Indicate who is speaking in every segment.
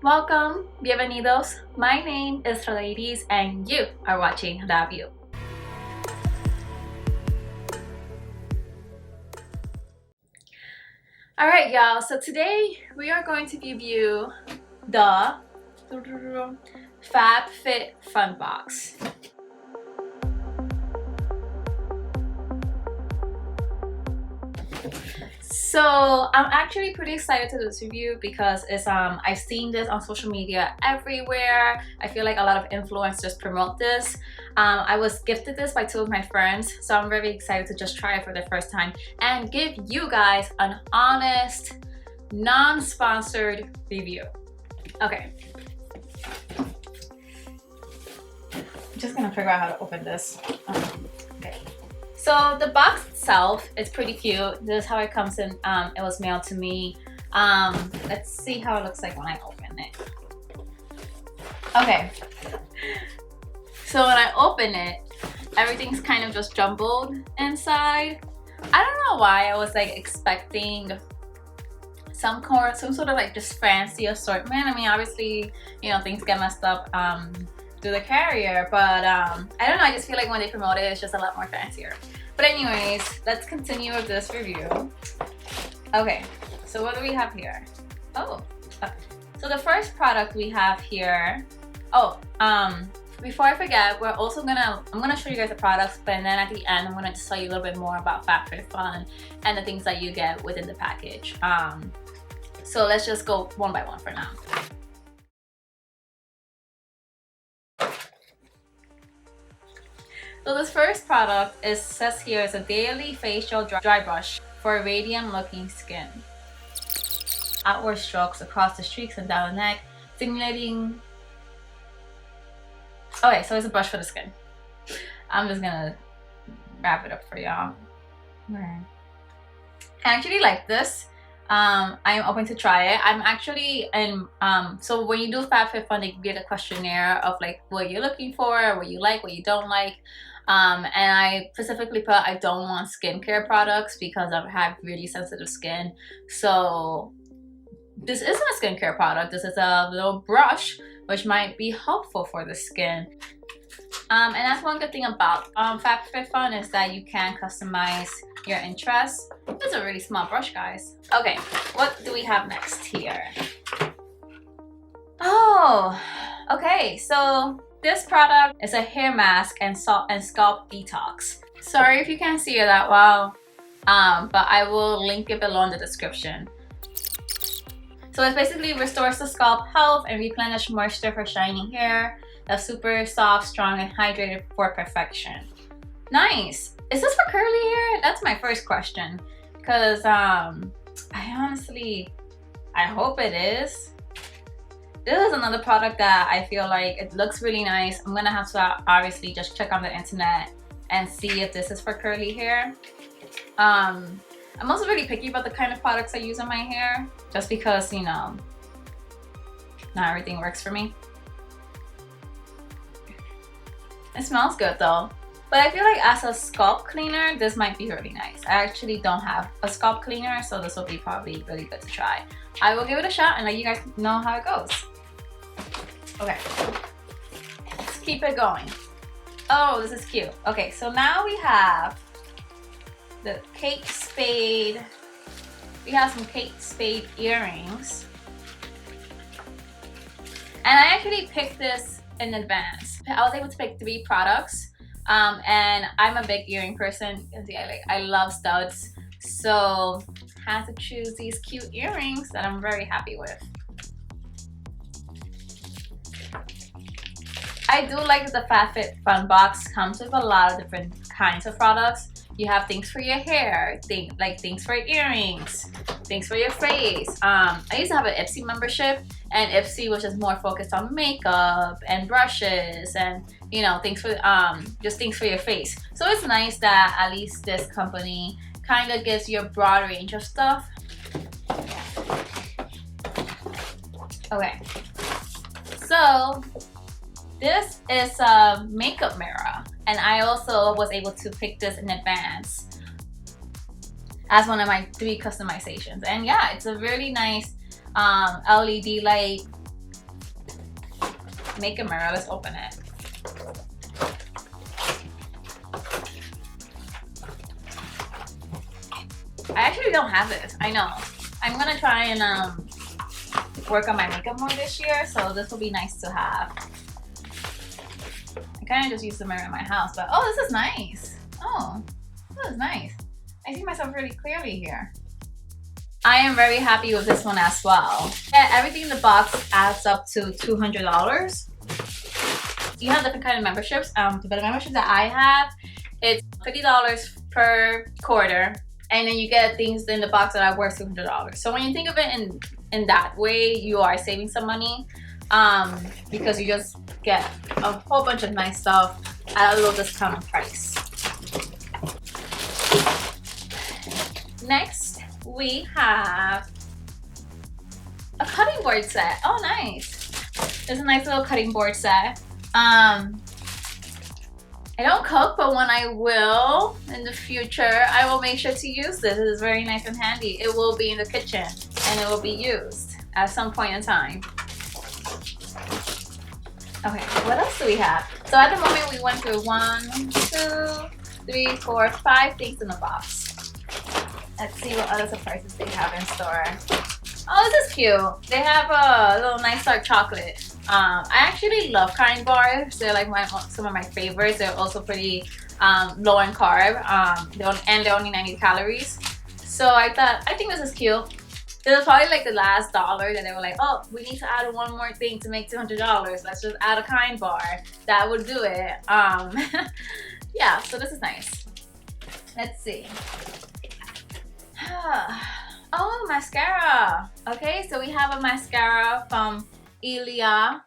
Speaker 1: Welcome, bienvenidos. My name is Ladies and you are watching The View. Alright y'all, so today we are going to give you the FabFitFun box. So I'm actually pretty excited to do this review because it's I've seen this on social media everywhere. I feel like a lot of influencers promote this. I was gifted this by two of my friends, so I'm very excited to just try it for the first time and give you guys an honest, non-sponsored review. Okay. I'm just gonna figure out how to open this. Okay. So the box itself is pretty cute. This is how it comes in. It was mailed to me. Let's see how it looks like when I open it. Okay. So when I open it, everything's kind of just jumbled inside. I don't know why I was like expecting some sort of like just fancy assortment. I mean, obviously, you know, things get messed up through the carrier, but I don't know, I just feel like when they promote it, it's just a lot more fancier. But anyways, let's continue with this review. Okay, so what do we have here? Oh, so the first product we have here, before I forget, I'm gonna show you guys the products, but then at the end I'm gonna tell you a little bit more about FabFitFun and the things that you get within the package. So let's just go one by one for now. So this first product says here is a daily facial dry brush for radiant looking skin. Outward strokes across the streaks and down the neck, stimulating. Okay, so it's a brush for the skin. I'm just gonna wrap it up for y'all. I actually like this. I am open to try it. I'm actually so when you do FabFitFun, they give you a questionnaire of like what you're looking for, what you like, what you don't like. And I specifically put I don't want skincare products because I have really sensitive skin. So this isn't a skincare product. This is a little brush which might be helpful for the skin. And that's one good thing about FabFitFun is that you can customize your interests. This is a really small brush, guys. Okay, what do we have next here? Oh, okay, so this product is a hair mask and scalp detox. Sorry if you can't see it that well, but I will link it below in the description. So it basically restores the scalp health and replenish moisture for shiny hair. That's super soft, strong, and hydrated for perfection. Nice. Is this for curly hair? That's my first question. Because I hope it is. This is another product that I feel like it looks really nice. I'm gonna have to obviously just check on the internet and see if this is for curly hair. I'm also really picky about the kind of products I use on my hair, just because, you know, not everything works for me. It smells good though. But I feel like as a scalp cleaner, this might be really nice. I actually don't have a scalp cleaner, so this will be probably really good to try. I will give it a shot and let you guys know how it goes. Okay, let's keep it going. Oh, this is cute. Okay, so now we have the Kate Spade. We have some Kate Spade earrings. And I actually picked this in advance. I was able to pick 3 products. And I'm a big earring person. I love studs. So I had to choose these cute earrings that I'm very happy with. I do like that the FabFitFun box comes with a lot of different kinds of products. You have things for your hair, things for earrings, things for your face. I used to have an Ipsy membership, and Ipsy was just more focused on makeup and brushes and, you know, things for just things for your face. So it's nice that at least this company kind of gives you a broad range of stuff. Okay, so this is a makeup mirror, and I also was able to pick this in advance as one of my 3 customizations. And yeah, it's a really nice LED light. makeup mirror. Let's open it. I actually don't have this. I know. I'm gonna try and work on my makeup more this year, so this will be nice to have. I kind of just use the mirror in my house, but oh, this is nice. Oh, this is nice. I see myself really clearly here. I am very happy with this one as well. Yeah, everything in the box adds up to $200. You have different kind of memberships. But the membership that I have, it's $50 per quarter, and then you get things in the box that are worth $200. So when you think of it in that way, you are saving some money, because you just get a whole bunch of nice stuff at a little discounted price. Next, we have a cutting board set. Oh, nice. It's a nice little cutting board set. I don't cook, but when I will in the future, I will make sure to use this. It is very nice and handy. It will be in the kitchen and it will be used at some point in time. Okay, what else do we have? So at the moment we went through 1, 2, 3, 4, 5 things in the box. Let's see what other surprises they have in store. Oh, this is cute. They have a little nice dark chocolate. I actually love Kind bars. They're like some of my favorites. They're also pretty low in carb, they're only 90 calories. So I think this is cute. This is probably like the last dollar that they were like, oh, we need to add one more thing to make $200. Let's just add a Kind bar. That would do it. Yeah, so this is nice. Let's see. Oh, mascara. Okay, so we have a mascara from Ilia.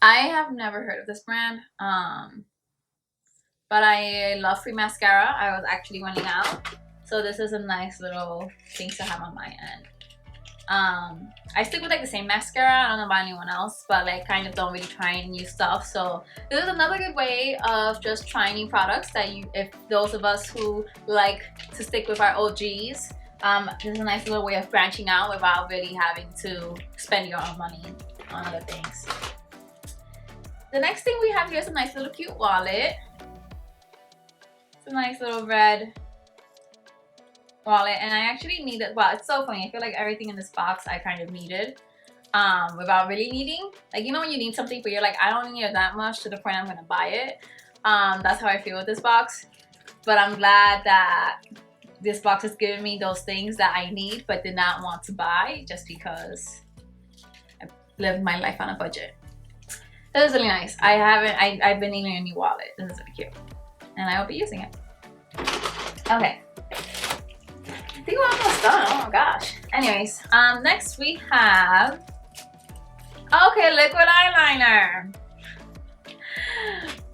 Speaker 1: I have never heard of this brand, but I love free mascara. I was actually running out, so this is a nice little thing to have on my end. I stick with like the same mascara. I don't know about anyone else, but like kind of don't really try new stuff. So this is another good way of just trying new products that if those of us who like to stick with our OGs, this is a nice little way of branching out without really having to spend your own money on other things. The next thing we have here is a nice little cute wallet. It's a nice little red wallet, and I actually needed, well, it's so funny, I feel like everything in this box I kind of needed without really needing. Like, you know when you need something but you're like, I don't need it that much to the point I'm gonna buy it. That's how I feel with this box. But I'm glad that this box has given me those things that I need but did not want to buy just because I lived my life on a budget. This is really nice. I've been needing a new wallet. This is really cute, and I will be using it. Okay, I think we're almost done. Oh my gosh. Anyways, next we have, okay, liquid eyeliner.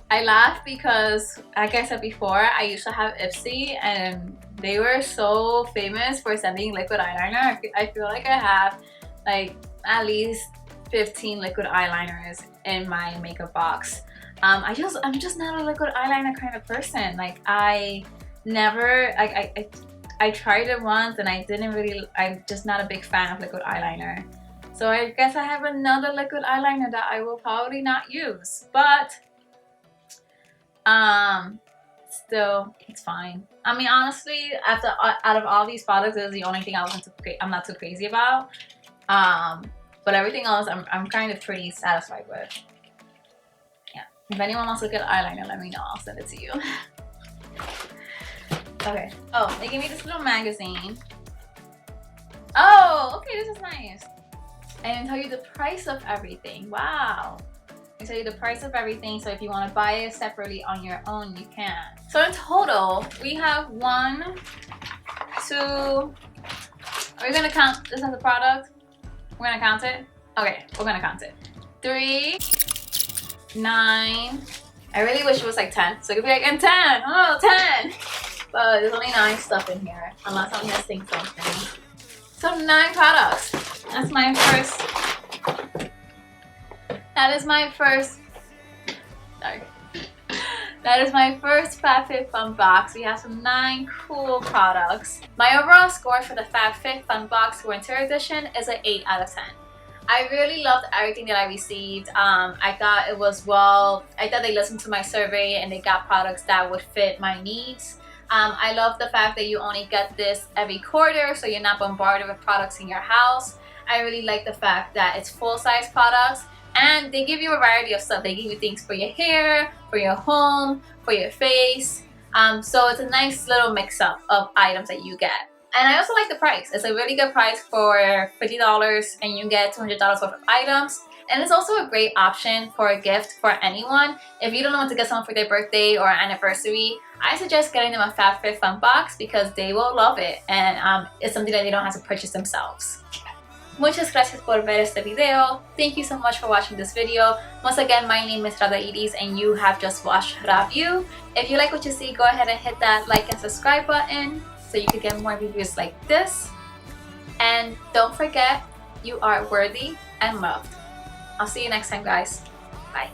Speaker 1: I laugh because, like I said before, I used to have Ipsy and they were so famous for sending liquid eyeliner. I feel like I have like at least 15 liquid eyeliners in my makeup box. I'm just not a liquid eyeliner kind of person. Like I never, like I tried it once and I'm just not a big fan of liquid eyeliner. So I guess I have another liquid eyeliner that I will probably not use, but still, it's fine. I mean, honestly, out of all these products, this is the only thing I'm not too crazy about. But everything else, I'm kind of pretty satisfied with. Yeah. If anyone wants to get eyeliner, let me know. I'll send it to you. Okay. Oh, they gave me this little magazine. Oh, okay, this is nice. I didn't tell you the price of everything. Wow. I tell you the price of everything, so if you want to buy it separately on your own, you can. So in total, we have 1, 2. Are we gonna count this as a product? We're gonna count it? Okay, we're gonna count it. 3, 9. I really wish it was like 10, so it could be like, and 10. Oh, 10. But there's only 9 stuff in here, unless I'm missing something. So 9 products. That's my first. That is my first. Sorry. That is my first FabFitFun box. We have some 9 cool products. My overall score for the FabFitFun box Winter Edition is an 8 out of 10. I really loved everything that I received. I thought it was I thought they listened to my survey and they got products that would fit my needs. I love the fact that you only get this every quarter, so you're not bombarded with products in your house. I really like the fact that it's full-size products and they give you a variety of stuff. They give you things for your hair, for your home, for your face. So it's a nice little mix-up of items that you get. And I also like the price. It's a really good price for $50 and you get $200 worth of items. And it's also a great option for a gift for anyone. If you don't know what to get someone for their birthday or anniversary, I suggest getting them a FabFitFun box because they will love it. And it's something that they don't have to purchase themselves. Muchas gracias por ver este video. Thank you so much for watching this video. Once again, my name is Radairis and you have just watched Review. If you like what you see, go ahead and hit that like and subscribe button so you can get more reviews like this. And don't forget, you are worthy and loved. I'll see you next time, guys. Bye.